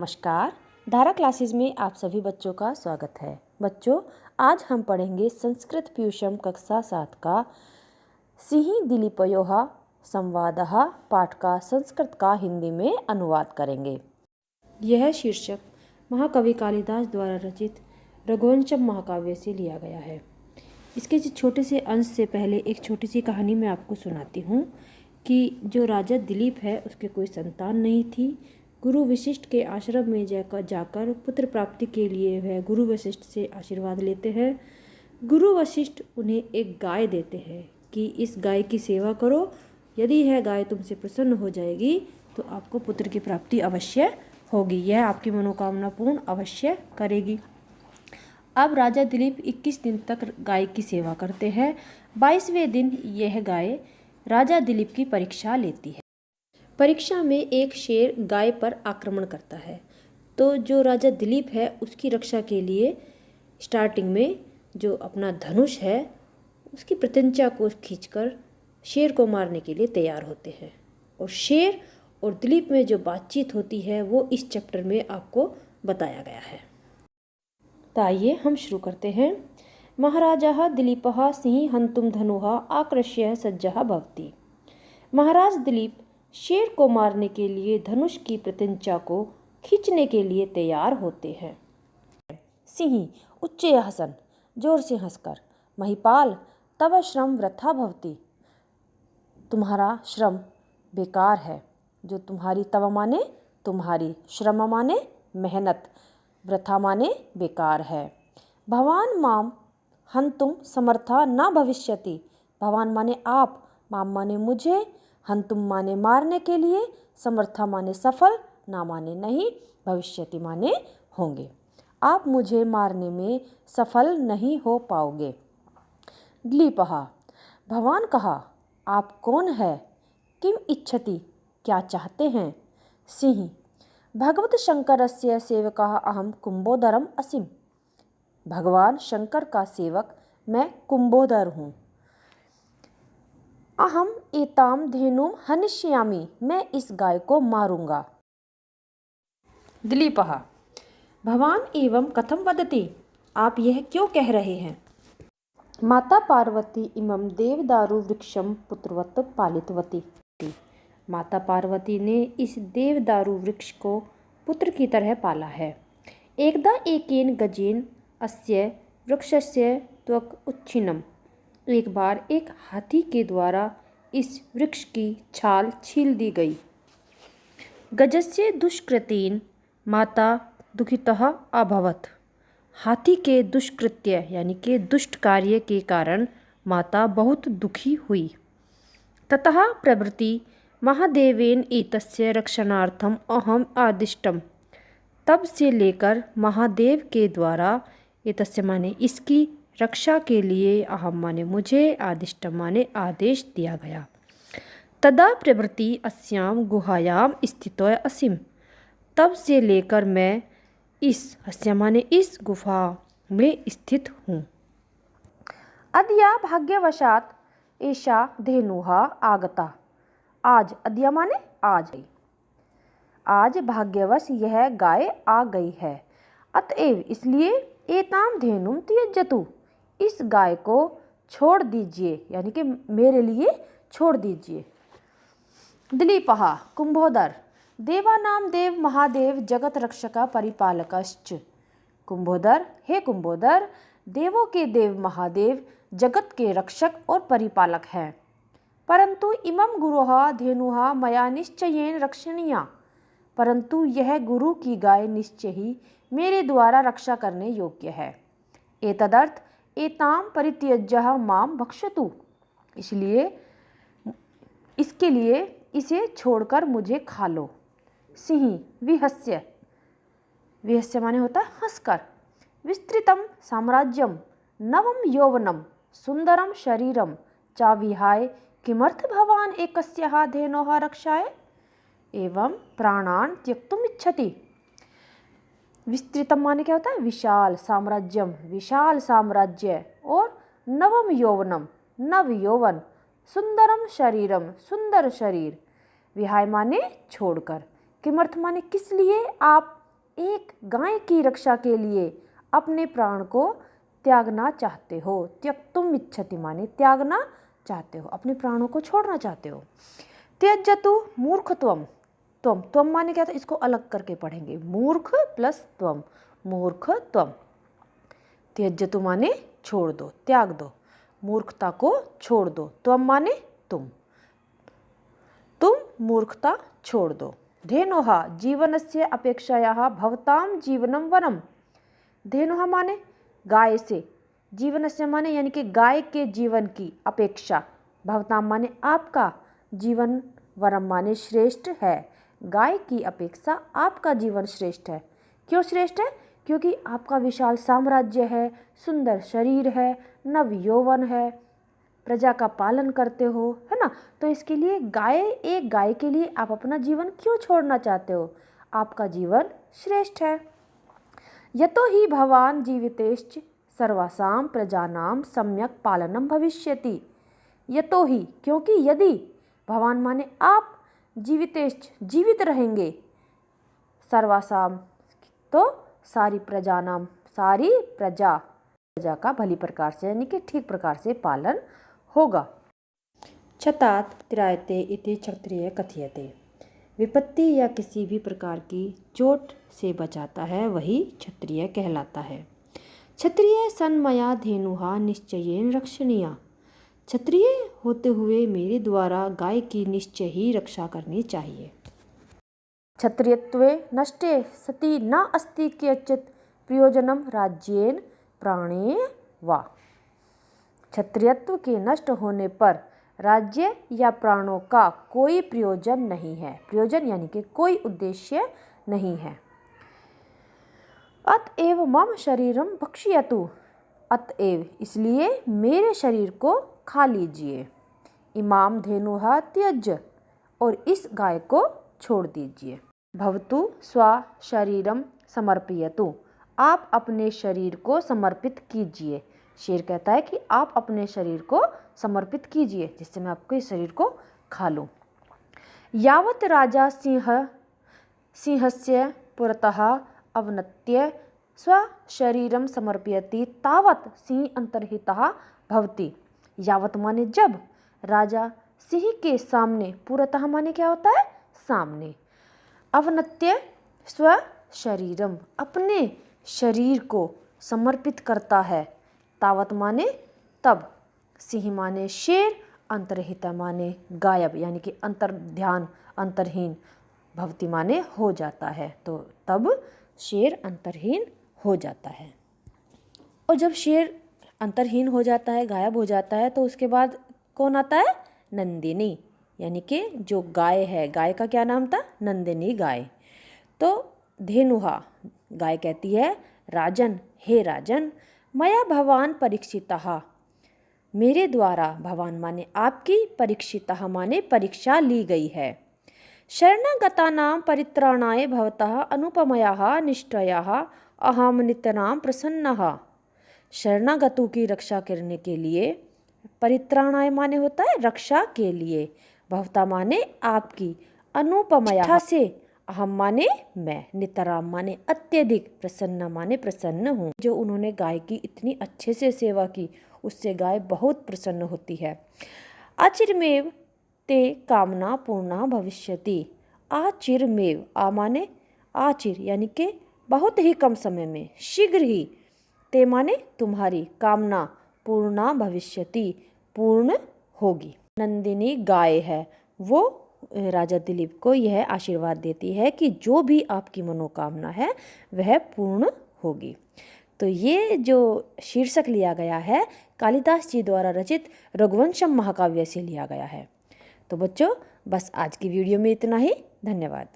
नमस्कार। धारा क्लासेस में आप सभी बच्चों का स्वागत है। बच्चों, आज हम पढ़ेंगे संस्कृत प्यूषम कक्षा 7 का सिंह दिलीपयोः संवादः पाठ का संस्कृत का हिंदी में अनुवाद करेंगे। यह शीर्षक महाकवि कालिदास द्वारा रचित रघुवंशम महाकाव्य से लिया गया है। इसके छोटे से अंश से पहले एक छोटी सी कहानी मैं आपको सुनाती हूँ कि जो राजा दिलीप है उसके कोई संतान नहीं थी। गुरु वशिष्ठ के आश्रम में जाकर पुत्र प्राप्ति के लिए वह गुरु वशिष्ठ से आशीर्वाद लेते हैं। गुरु वशिष्ठ उन्हें एक गाय देते हैं कि इस गाय की सेवा करो, यदि यह गाय तुमसे प्रसन्न हो जाएगी तो आपको पुत्र की प्राप्ति अवश्य होगी, यह आपकी मनोकामना पूर्ण अवश्य करेगी। अब राजा दिलीप 21 दिन तक गाय की सेवा करते हैं। 22वें दिन यह गाय राजा दिलीप की परीक्षा लेती है। परीक्षा में एक शेर गाय पर आक्रमण करता है, तो जो राजा दिलीप है उसकी रक्षा के लिए स्टार्टिंग में जो अपना धनुष है उसकी प्रत्यंचा को खींचकर शेर को मारने के लिए तैयार होते हैं। और शेर और दिलीप में जो बातचीत होती है वो इस चैप्टर में आपको बताया गया है। तो आइए हम शुरू करते हैं। महाराजः दिलीपः सिंह हन्तुं धनुः आकृष्य सज्जः भवति। महाराज दिलीप शेर को मारने के लिए धनुष की प्रत्यंचा को खींचने के लिए तैयार होते हैं। सिंह उच्च हसन, जोर से हंसकर, महिपाल तव श्रम वृथा भवति, तुम्हारा श्रम बेकार है। जो तुम्हारी तव माने तुम्हारी, श्रम माने मेहनत, वृथा माने बेकार है। भवान माम हन्तुं समर्था न भविष्यति, भवान माने आप, माम माने मुझे, हन्तुम माने मारने के लिए, समर्था माने सफल, ना माने नहीं, भविष्यति माने होंगे। आप मुझे मारने में सफल नहीं हो पाओगे। दिलीपः, भवान कहा, आप कौन है? किम इच्छति, क्या चाहते हैं? सिंह, भगवत शंकरस्य सेवकः अहम कुंभोदरम असिम, भगवान शंकर का सेवक मैं कुंभोदर हूँ। अहम एताम धेनुम हनिष्यामि, मैं इस गाय को मारूंगा। दिलीपः, भवान एवं कथम वदति, आप यह क्यों कह रहे हैं? माता पार्वती इमं देवदारु वृक्षम पुत्रवत पालितवती, माता पार्वती ने इस देवदारु वृक्ष को पुत्र की तरह पाला है। एकदा एकेन गजेन अस्य वृक्षस्य त्वक् उच्छिन्नम, एक बार एक हाथी के द्वारा इस वृक्ष की छाल छील दी गई। गजस्य दुष्कृतेन माता दुखितः अभवत्, हाथी के दुष्कृत्य यानी कि दुष्ट कार्य के कारण माता बहुत दुखी हुई। ततः प्रभृति महादेवेन एतस्य रक्षणार्थम अहम आदिष्टम, तब से लेकर महादेव के द्वारा एतस्य माने इसकी रक्षा के लिए, अहम माने मुझे, आदिष्टम माने आदेश दिया गया। तदा प्रभृति अस्याम गुहायाम स्थितो असिम, तब से लेकर मैं इस अस्या माने इस गुफा में स्थित हूँ। अद्या भाग्यवशात एषा धेनुः आगता, आज, अद्या माने आज, आज भाग्यवश यह गाय आ गई है। अतएव इसलिए एताम धेनुम त्यजतु, इस गाय को छोड़ दीजिए, यानी कि मेरे लिए छोड़ दीजिए। दिलीपः, कुंभोदर, देवानाम देव महादेव जगत रक्षका परिपालकश्च, कुंभोदर, हे कुंभोदर, देवों के देव महादेव जगत के रक्षक और परिपालक हैं। परंतु इमं गुरोः धेनुः मया निश्चयेन रक्षणीया, परंतु यह गुरु की गाय निश्चय ही मेरे द्वारा रक्षा करने योग्य है। एतदर्थ एताम परित्यज्य माम भक्षतु, इसलिए इसके लिए इसे छोड़कर मुझे खा लो। सिंह विहस्य, विहस्य माने होता है हंसकर, विस्तृतम साम्राज्यम नवम यौवनम सुंदरम शरीरम चा विहाय किमर्थ भवान एकस्याः धेनोः रक्षाय एवं प्राणान त्यक्तुम इच्छति। विस्तृतम माने क्या होता है? विशाल, साम्राज्यम विशाल साम्राज्य, और नवम यौवनम नव यौवन, सुंदरम शरीरम सुंदर शरीर, विहाय माने छोड़कर, किमर्थ माने किस लिए आप एक गाय की रक्षा के लिए अपने प्राण को त्यागना चाहते हो। त्यक्तुम इच्छति माने त्यागना चाहते हो, अपने प्राणों को छोड़ना चाहते हो। त्यजतु मूर्खत्वम, त्वम, त्वम माने क्या था, इसको अलग करके पढ़ेंगे, मूर्ख प्लस त्वम, मूर्खत्वम। त्यजतु माने छोड़ दो, त्याग दो, मूर्खता को छोड़ दो, त्वम माने तुम मूर्खता छोड़ दो। धेनुहा जीवनस्य अपेक्षायाः भवतां जीवनं वरम। धेनुहा माने गाय से, जीवनस्य माने यानी कि गाय के जीवन की अपेक्षा, भवतां माने आपका, जीवन वरम माने श्रेष्ठ है। गाय की अपेक्षा आपका जीवन श्रेष्ठ है। क्यों श्रेष्ठ है? क्योंकि आपका विशाल साम्राज्य है, सुंदर शरीर है, नव यौवन है, प्रजा का पालन करते हो, है ना। तो इसके लिए एक गाय के लिए आप अपना जीवन क्यों छोड़ना चाहते हो? आपका जीवन श्रेष्ठ है। यतो हि भवान जीवितेश्च सर्वासां प्रजानां सम्यक पालनम भविष्यति। यतो ही क्योंकि, यदि, भवान माने आप, जीवितेश्च जीवित रहेंगे, सर्वासां तो सारी प्रजानाम, सारी प्रजा का भली प्रकार से यानी कि ठीक प्रकार से पालन होगा। छतात त्रायते इति क्षत्रिय कथयते। विपत्ति या किसी भी प्रकार की चोट से बचाता है वही क्षत्रिय कहलाता है। क्षत्रिय सन्मया धेनुहा निश्चयेन रक्षणीया। क्षत्रिय होते हुए मेरे द्वारा गाय की निश्चय ही रक्षा करनी चाहिए। क्षत्रियत्वे नष्टे सति न अस्ति कियचित् प्रयोजनम राज्येन प्राणे वा। क्षत्रियत्व के नष्ट होने पर राज्य या प्राणों का कोई प्रयोजन नहीं है। प्रयोजन यानी कि कोई उद्देश्य नहीं है। अतएव मम शरीरम भक्षयतु। अतएव इसलिए मेरे शरीर को खा लीजिए। इमाम धेनुहा त्यज, और इस गाय को छोड़ दीजिए। भवतु स्व शरीरम समर्पयतु। आप अपने शरीर को समर्पित कीजिए। शेर कहता है कि आप अपने शरीर को समर्पित कीजिए, जिससे मैं आपके शरीर को खा लूँ। यावत राजा सिंहस्य पुरतः अवनत्य स्वशरीरम समर्पयति तावत सिंह अंतर्हितः भवति। यावत माने जब, राजा सिंह के सामने, पुरतः माने क्या होता है, सामने, अवनत्य स्वशरीरम अपने शरीर को समर्पित करता है, तावत माने तब, सिंह माने शेर, अंतर्हिता माने गायब यानी कि अंतर ध्यान, अंतरहीन, भवति माने हो जाता है, तो तब शेर अंतरहीन हो जाता है। और जब शेर अंतरहीन हो जाता है, गायब हो जाता है, तो उसके बाद कौन आता है, नंदिनी, यानी कि जो गाय है, गाय का क्या नाम था, नंदिनी गाय। तो धेनुहा गाय कहती है, राजन, हे राजन, मया भवान परीक्षितः, मेरे द्वारा, भवान माने आपकी, परीक्षितः माने परीक्षा ली गई है। शरणागतानां परित्राणाय भवतः अनुपमयाः निष्ठयाः अहम नितरां प्रसन्नः। शरणागतों की रक्षा करने के लिए, परित्राणाय माने होता है रक्षा के लिए, भवता माने आपकी, अनुपमया से, अहम माने मैं, नितराम माने अत्यधिक, प्रसन्न माने प्रसन्न हूँ। जो उन्होंने गाय की इतनी अच्छे से सेवा की, उससे गाय बहुत प्रसन्न होती है। अचिरमेव ते कामना पूर्णा भविष्यति। आचिरमेव, आ माने आचिर यानी कि बहुत ही कम समय में, शीघ्र ही, ते माने तुम्हारी, कामना पूर्णा भविष्यति पूर्ण होगी। नंदिनी गाय है, वो राजा दिलीप को यह आशीर्वाद देती है कि जो भी आपकी मनोकामना है वह पूर्ण होगी। तो ये जो शीर्षक लिया गया है कालिदास जी द्वारा रचित रघुवंशम महाकाव्य से लिया गया है। तो बच्चों, बस आज की वीडियो में इतना ही। धन्यवाद।